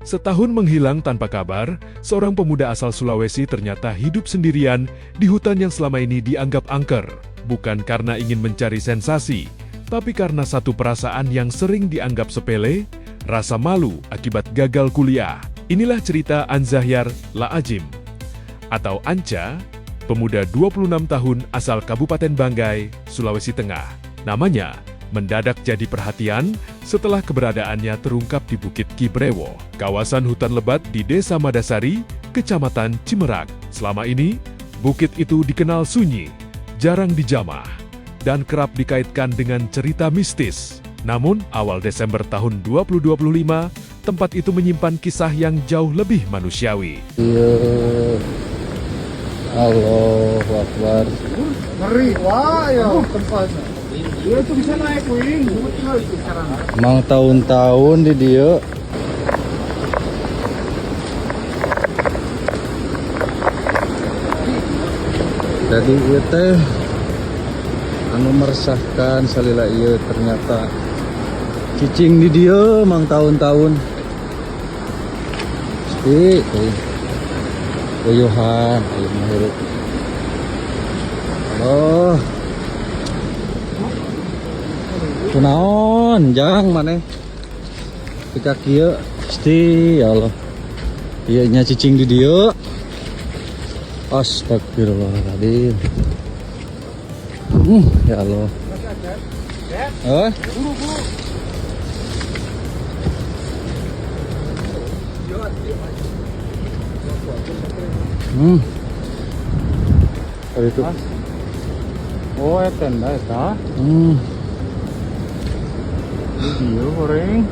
Setahun menghilang tanpa kabar, seorang pemuda asal Sulawesi ternyata hidup sendirian di hutan yang selama ini dianggap angker. Bukan karena ingin mencari sensasi, tapi karena satu perasaan yang sering dianggap sepele, rasa malu akibat gagal kuliah. Inilah cerita Anzahyar Laajim, atau Anca, pemuda 26 tahun asal Kabupaten Banggai, Sulawesi Tengah. Namanya mendadak jadi perhatian setelah keberadaannya terungkap di Bukit Kibrewo, kawasan hutan lebat di Desa Madasari, Kecamatan Cimerak. Selama ini, bukit itu dikenal sunyi, jarang dijamah, dan kerap dikaitkan dengan cerita mistis. Namun, awal Desember tahun 2025, tempat itu menyimpan kisah yang jauh lebih manusiawi. Allahu Akbar. Ngeri, wah ya tempatnya. Dia tuh bisa naik wing, tinggal itu sekarang. Emang tahun-tahun di dia. Jadi ieu teh anu meresahkan salila ieu ternyata cicing di dia emang tahun-tahun. Pasti uyuhan, ayo menghirup. Oh. Kunaon, jang maneh. Pika kieu, pasti ya Allah. Ieu nya cicing di dieu. Astagfirullahaladzim. Ya Allah. Itu. Oh, ya tenda eta. Dia goreng.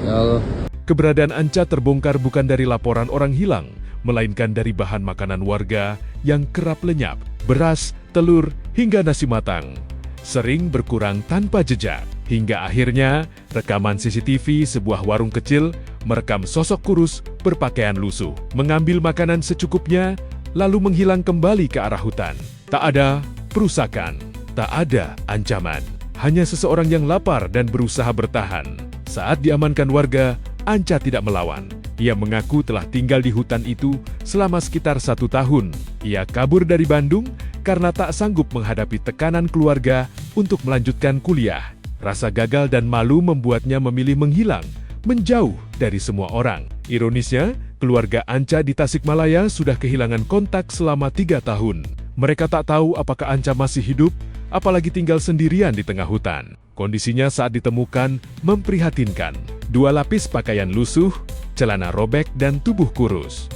Ya Allah. Keberadaan Anca terbongkar bukan dari laporan orang hilang, melainkan dari bahan makanan warga yang kerap lenyap, beras, telur, hingga nasi matang. Sering berkurang tanpa jejak, hingga akhirnya rekaman CCTV sebuah warung kecil merekam sosok kurus berpakaian lusuh, mengambil makanan secukupnya, lalu menghilang kembali ke arah hutan. Tak ada perusakan, tak ada ancaman. Hanya seseorang yang lapar dan berusaha bertahan. Saat diamankan warga, Anca tidak melawan. Ia mengaku telah tinggal di hutan itu selama sekitar 1 tahun. Ia kabur dari Bandung karena tak sanggup menghadapi tekanan keluarga untuk melanjutkan kuliah. Rasa gagal dan malu membuatnya memilih menghilang, menjauh dari semua orang. Ironisnya, keluarga Anca di Tasikmalaya sudah kehilangan kontak selama 3 tahun. Mereka tak tahu apakah Anca masih hidup, apalagi tinggal sendirian di tengah hutan. Kondisinya saat ditemukan memprihatinkan. 2 lapis pakaian lusuh, celana robek, dan tubuh kurus.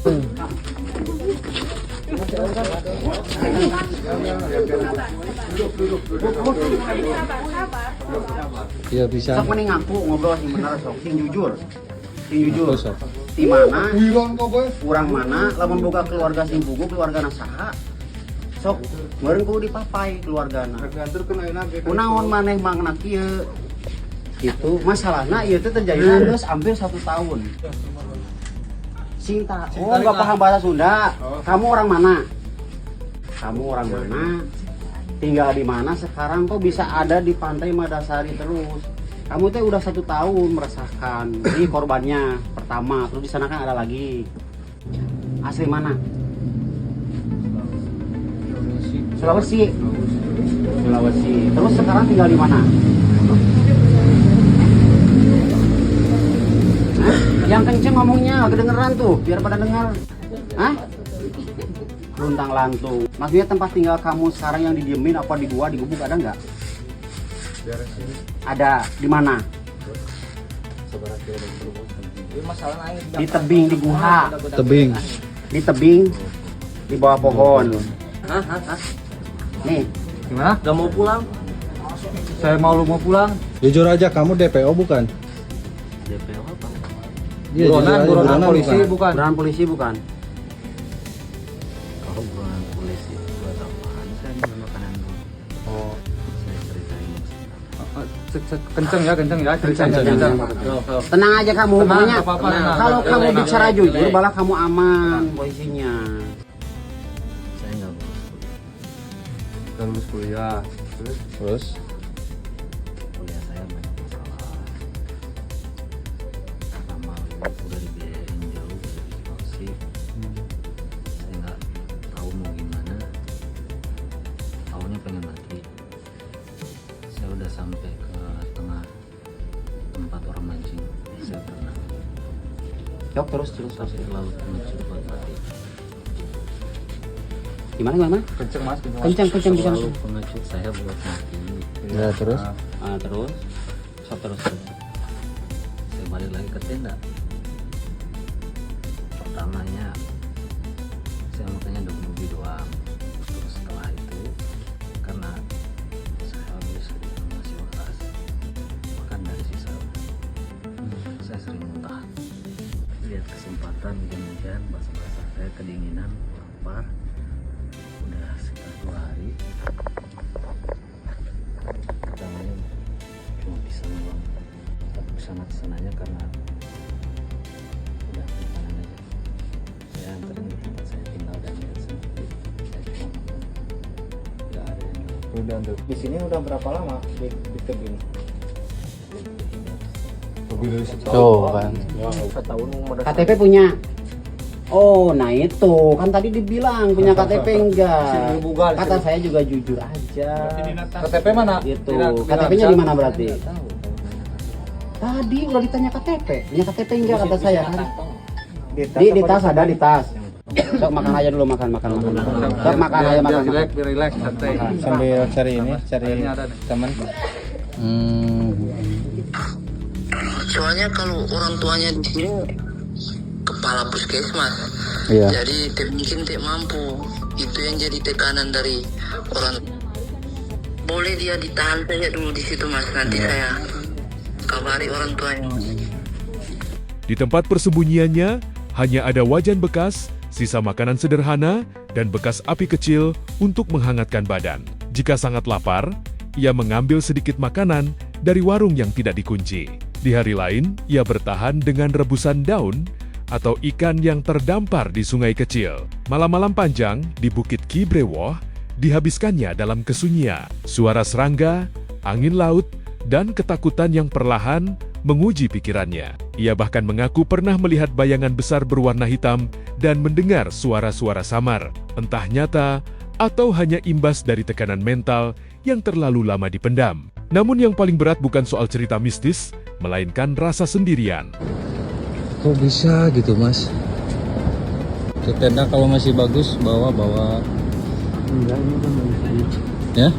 Iya bisa. Sok mending ngaku ngobrol sih bener sok, sing jujur. Sing jujur. Apa, sok? Di mana? Hilang kok, boy. Urang mana? Lamun boga keluarga sing pugu, keluarga nasaha. Sok meureun kudu dipapai keluargana. Tergantung kena enak. Kunaon maneh mangna kieu? Itu masalahna ieu teh terjadi geus hampir 1 tahun. Cinta. Oh, enggak paham bahasa Sunda. Kamu orang mana? Kamu orang mana? Tinggal di mana sekarang kok bisa ada di pantai Madasari terus? Kamu teh udah 1 tahun meresahkan. Ini korbannya pertama, terus di sana kan ada lagi. Asli mana? Sulawesi. Sulawesi. Terus sekarang tinggal di mana? Hah? Yang kenceng ngomongnya, kedengeran tuh, biar pada dengar. Hah? Luntang lantung. Maksudnya tempat tinggal kamu sekarang yang didiemin apa di gua, di gubuk ada nggak? Ada. Di mana? Di tebing, di guha. Tebing. Di tebing, di bawah pohon. Nih, Gimana? Gak mau pulang? Saya malu mau pulang. Jujur aja kamu DPO bukan? DPO apa? Iya, jujur aja, Buronan polisi bukan? bukan? Buronan polisi bukan? Kalau buronan polisi buat apaan? Saya minum makanan dulu. Oh, Saya ceritain maksudnya. kenceng ya, Kenceng. kenceng. Tenang aja kamu, Tenang, pokoknya nggak apa-apa, tenang. kalau kamu Tenang, bicara tenang. jujur, malah kamu aman posisinya. Saya nggak lulus kuliah. Udah lulus kuliah. Terus? Kuliah saya banyak masalah. Karena malu udah dibiayain jauh dari Sulawesi. Saya nggak tahu mau gimana. Awalnya pengen mati. Saya udah sampai ke tengah tempat orang mancing. Saya pernah Jok terus sampai ke laut menuju buat mati. Gimana? Kenceng mas, Kencang bisa. Lalu pengecut saya buat mati. Ya terus. Terus. Stop terus. Saya balik lagi ke tenda. Pertamanya saya makannya daging doang. Terus setelah itu karena saya habis masih waras makan dari sisa, saya sering muntah. Lihat kesempatan hujan-hujan, basah-basah, saya kedinginan, lapar. Udah sekitar 2 hari. Pertamanya cuma bisa doang, tapi kesana-kesananya karena udah makanan aja. Saya anterin ke tempat saya tinggal dan lihat sendiri. Saya cuma makan, nggak ada yang lain. Udah tuh. Di sini udah berapa lama di tebing? Lebih dari setahun. kan. Setahun KTP punya. Oh, nah itu kan tadi dibilang punya KTP enggak. Kata saya juga jujur aja. KTP mana? Itu. KTP-nya di mana berarti? Tadi udah ditanya KTP. Punya KTP enggak kata saya kan? Di tas ada di tas. Sok makan aja dulu makan. Sok makan aja makan. Relax, santai. Sambil cari teman. Soalnya kalau orang tuanya di sini kepala puskesmas, Iya. jadi mungkin tidak mampu. Itu yang jadi tekanan dari orang. Boleh dia ditahan saja dulu di situ mas, nanti saya kabari orang tuanya. Di tempat persembunyiannya hanya ada wajan bekas, sisa makanan sederhana, dan bekas api kecil untuk menghangatkan badan. Jika sangat lapar, ia mengambil sedikit makanan dari warung yang tidak dikunci. Di hari lain, ia bertahan dengan rebusan daun atau ikan yang terdampar di sungai kecil. Malam-malam panjang di Bukit Kibrewoh dihabiskannya dalam kesunyian. Suara serangga, angin laut, dan ketakutan yang perlahan menguji pikirannya. Ia bahkan mengaku pernah melihat bayangan besar berwarna hitam dan mendengar suara-suara samar, entah nyata atau hanya imbas dari tekanan mental yang terlalu lama dipendam. Namun yang paling berat bukan soal cerita mistis, melainkan rasa sendirian. Kok bisa gitu mas? Ke tenda kalau masih bagus bawa. Enggak, ini kan Ya?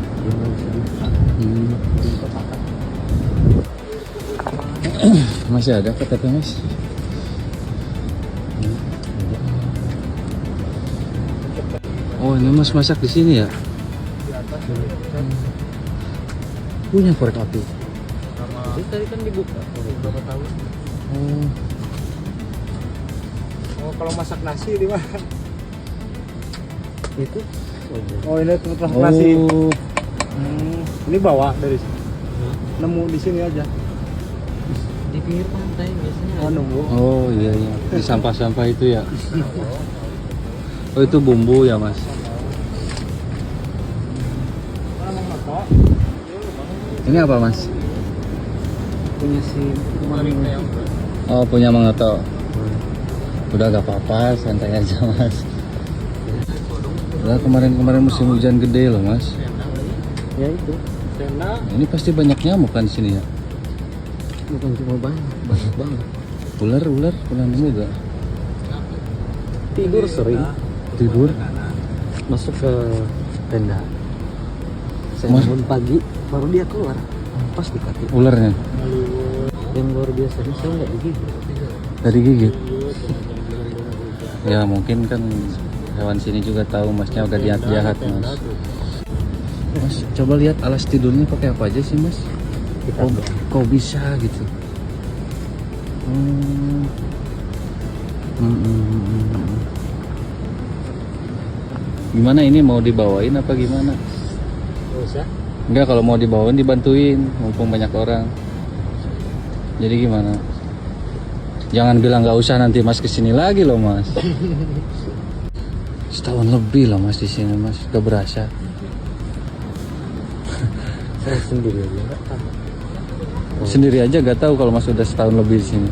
Masih ada KTP mas? Oh ini mas masak di sini ya? Punya korek api. tadi kan dibuka berapa tahun. Oh, kalau masak nasi di mana? Itu Oh, ini tempat masak nasi. Oh, Ini bawa dari sini. Nemu di sini aja. di pinggir pantai biasanya. Oh, nemu. oh iya iya. Di sampah-sampah itu ya. Oh itu bumbu ya mas? Ini apa mas? Punya si Oh punya Mang Oto. Udah gak apa-apa, santai aja mas. Udah kemarin musim hujan gede loh mas. ya itu. Ini pasti banyak nyamuk kan di sini ya? Bukan cuma banyak banget. Ular pernah nemu gak? Tidur sering. Tidur? Masuk ke tenda. Saya Mas- bangun pagi, baru dia keluar. Pas di kaki. Ularnya? Yang luar biasanya saya nggak digigit. Dari gigit? Ya mungkin kan hewan sini juga tahu masnya udah jahat mas. Mas coba lihat alas tidurnya pakai apa aja sih mas? Kok bisa gitu? Gimana ini mau dibawain apa gimana? Nggak usah. Enggak, kalau mau dibawain dibantuin, mumpung banyak orang. Jadi gimana? Jangan bilang nggak usah, nanti mas kesini lagi loh mas. Setahun lebih loh mas di sini mas, gak berasa. Saya sendiri aja nggak tahu. Sendiri aja gak tahu kalau mas udah setahun lebih di sini.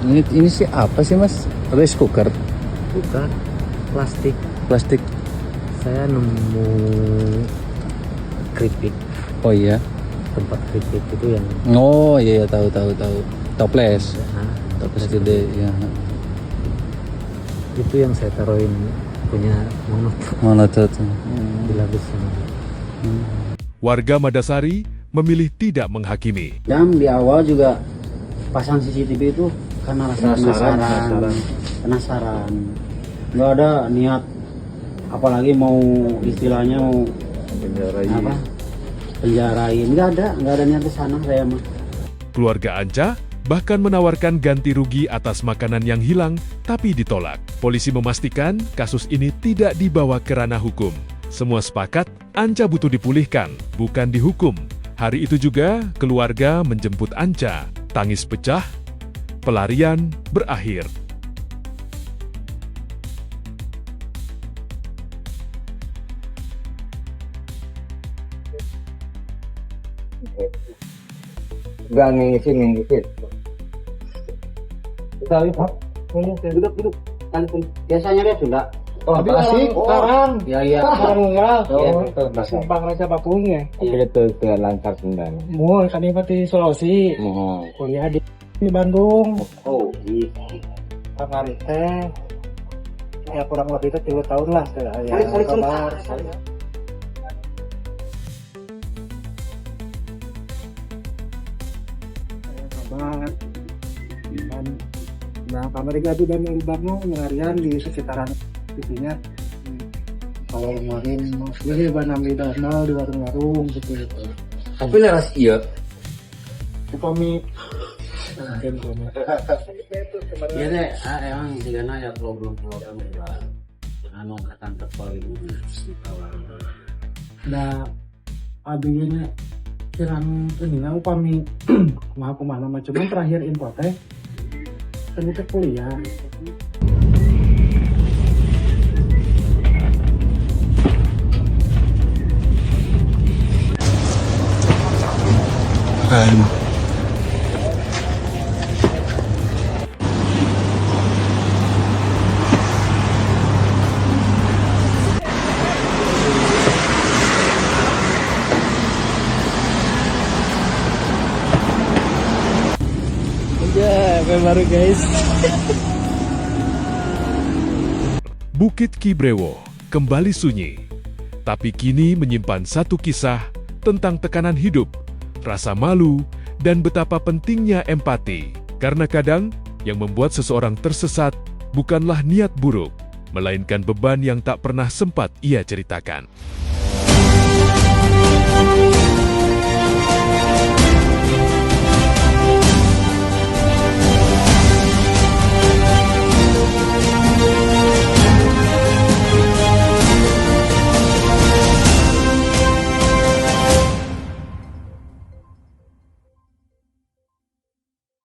Ini sih apa sih mas? Rice cooker, Bukan plastik. plastik. Saya nemu keripik, Oh iya. tempat keripik itu yang Oh iya tahu. Toples. nah, Toples gede ya. itu yang saya taruhin punya monot Mana tuh? dilapis sama. Warga Madasari memilih tidak menghakimi. Jam di awal juga pasang CCTV itu karena rasa penasaran. Nggak ada niat, apalagi mau istilahnya mau penjarain. Nggak ada niat ke sana saya mah. Keluarga Anca bahkan menawarkan ganti rugi atas makanan yang hilang, tapi ditolak. Polisi memastikan kasus ini tidak dibawa ke ranah hukum. Semua sepakat Anca butuh dipulihkan, bukan dihukum. Hari itu juga keluarga menjemput Anca. Tangis pecah, pelarian berakhir. Enggak ngingisin. Kita lihat. Duduk. Biasanya dia sudah. Oh, asik sekarang. Ya. Sekarang enggak. Iya, Simpang Raja Papunya. Itu lancar Sunda. Mau kan di Sulawesi. Kuliah di Bandung. Oh, iya. Kemarin teh ya kurang lebih itu 3 tahun lah ya kabar banget dan nah kamar itu dan Bandung ngarian di sekitaran itunya kalau kemarin maksudnya banam di danau di warung-warung gitu Tapi leras iya. kami Iya deh, emang jika ya problem juga anu angkatan tepal ini. Nah, abinya kirang ini upami mah kemana mah cuman terakhir info teh tadi kuliah. Baru guys. Bukit Kibrewo kembali sunyi, tapi kini menyimpan satu kisah tentang tekanan hidup, rasa malu, dan betapa pentingnya empati. Karena kadang yang membuat seseorang tersesat bukanlah niat buruk, melainkan beban yang tak pernah sempat ia ceritakan.